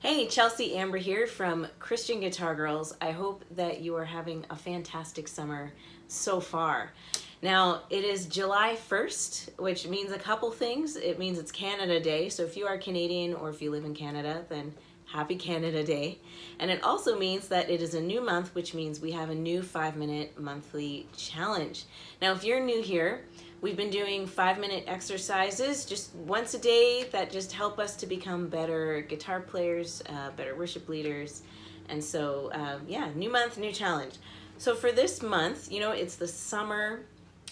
Hey, Chelsea Amber here from Christian Guitar Girls. I hope that you are having a fantastic summer so far. Now, it is July 1st, which means a couple things. It means it's Canada Day, so if you are Canadian or if you live in Canada, then happy Canada Day. And it also means that it is a new month, which means we have a new 5-minute monthly challenge. Now, if you're new here, we've been doing 5-minute exercises just once a day that just help us to become better guitar players, better worship leaders. And so, yeah, new month, new challenge. So for this month, it's the summer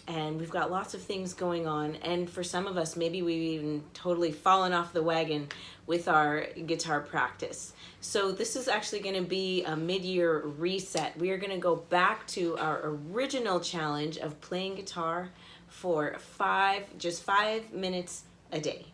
and we've got lots of things going on. And for some of us, maybe we've even totally fallen off the wagon with our guitar practice. So this is actually going to be a mid-year reset. We are going to go back to our original challenge of playing guitar for just 5 minutes a day.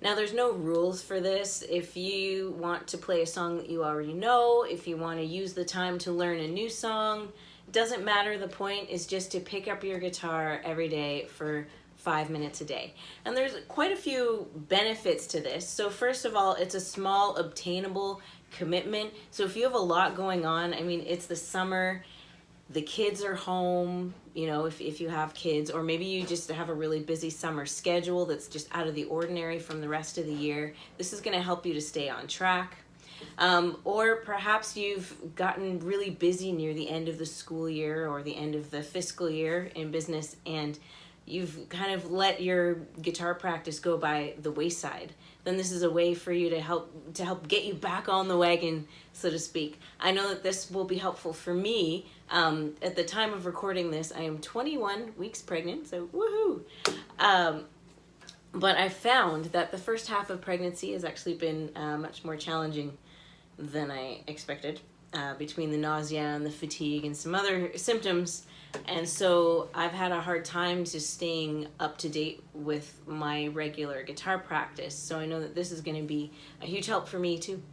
Now, there's no rules for this. If you want to play a song that you already know, if you want to use the time to learn a new song, doesn't matter. The point is just to pick up your guitar every day for 5 minutes a day. And there's quite a few benefits to this. So first of all, it's a small, obtainable commitment. So if you have a lot going on, it's the summer, the kids are home, if you have kids, or maybe you just have a really busy summer schedule that's just out of the ordinary from the rest of the year, this is going to help you to stay on track. Or perhaps you've gotten really busy near the end of the school year or the end of the fiscal year in business, and you've kind of let your guitar practice go by the wayside. Then this is a way for you to help get you back on the wagon, so to speak. I know that this will be helpful for me. At the time of recording this, I am 21 weeks pregnant, so woohoo! But I found that the first half of pregnancy has actually been much more challenging than I expected, between the nausea and the fatigue and some other symptoms. And so I've had a hard time just staying up to date with my regular guitar practice. So I know that this is going to be a huge help for me too.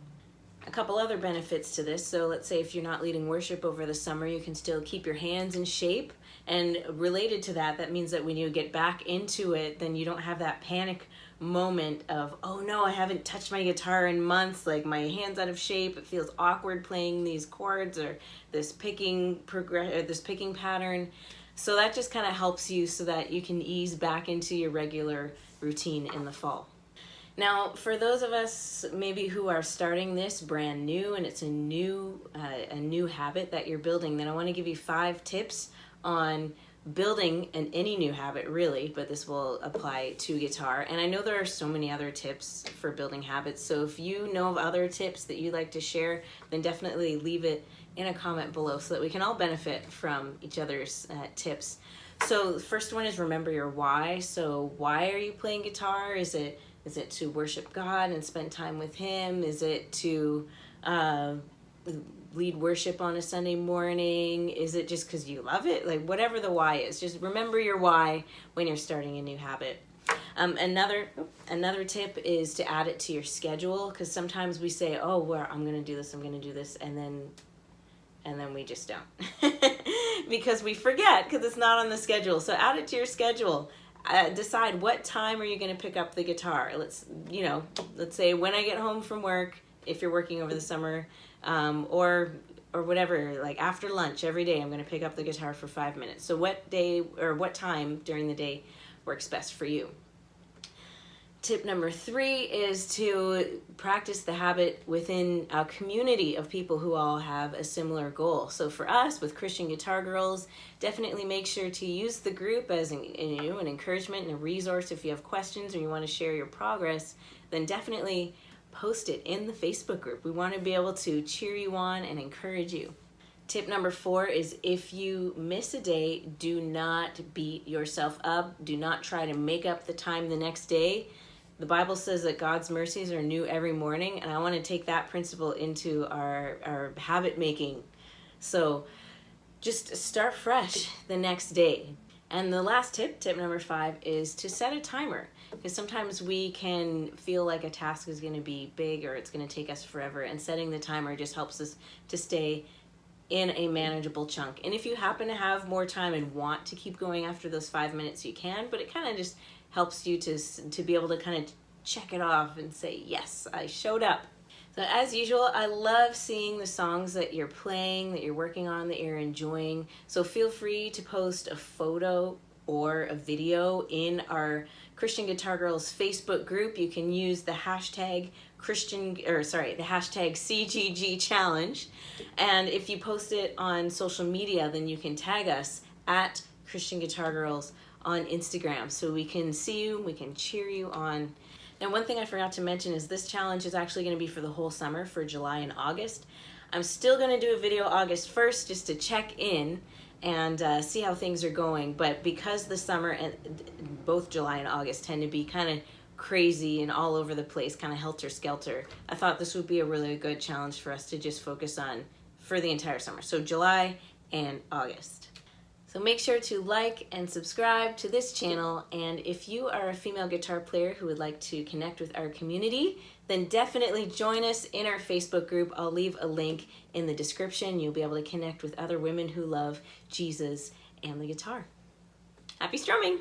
A couple other benefits to this. So let's say if you're not leading worship over the summer, you can still keep your hands in shape. And related to that, that means that when you get back into it, then you don't have that panic moment of, oh no, I haven't touched my guitar in months, like my hand's out of shape, it feels awkward playing these chords or this picking pattern. So that just kind of helps you so that you can ease back into your regular routine in the fall. Now, for those of us maybe who are starting this brand new and it's a new habit that you're building, then I want to give you 5 tips on building any new habit, really, but this will apply to guitar. And I know there are so many other tips for building habits, so if you know of other tips that you'd like to share, then definitely leave it in a comment below so that we can all benefit from each other's tips. So the first one is remember your why. So why are you playing guitar? Is it to worship God and spend time with Him? Is it to lead worship on a Sunday morning? Is it just because you love it? Like, whatever the why is, just remember your why when you're starting a new habit. Another tip is to add it to your schedule, because sometimes we say, oh, well, I'm going to do this, and then we just don't because we forget, because it's not on the schedule. So add it to your schedule. Decide what time are you going to pick up the guitar. Let's say when I get home from work, if you're working over the summer, or whatever, like after lunch every day, I'm going to pick up the guitar for 5 minutes. So what day or what time during the day works best for you? Tip number 3 is to practice the habit within a community of people who all have a similar goal. So for us, with Christian Guitar Girls, definitely make sure to use the group as an encouragement and a resource. If you have questions or you want to share your progress, then definitely post it in the Facebook group. We want to be able to cheer you on and encourage you. Tip number 4 is if you miss a day, do not beat yourself up. Do not try to make up the time the next day. The Bible says that God's mercies are new every morning, and I want to take that principle into our habit making. So just start fresh the next day. And the last tip number 5, is to set a timer, because sometimes we can feel like a task is going to be big or it's going to take us forever, and setting the timer just helps us to stay in a manageable chunk. And if you happen to have more time and want to keep going after those 5 minutes, you can, but it kind of just helps you to be able to kind of check it off and say, yes, I showed up. So as usual, I love seeing the songs that you're playing, that you're working on, that you're enjoying. So feel free to post a photo or a video in our Christian Guitar Girls Facebook group. You can use the hashtag the hashtag CGG Challenge. And if you post it on social media, then you can tag us at Christian Guitar Girls on Instagram so we can see you, we can cheer you on. And one thing I forgot to mention is this challenge is actually going to be for the whole summer, for July and August. I'm still going to do a video August 1st just to check in and see how things are going. But because the summer and both July and August tend to be kind of crazy and all over the place, kind of helter-skelter, I thought this would be a really good challenge for us to just focus on for the entire summer. So July and August. So make sure to like and subscribe to this channel, and if you are a female guitar player who would like to connect with our community, then definitely join us in our Facebook group. I'll leave a link in the description. You'll be able to connect with other women who love Jesus and the guitar. Happy strumming!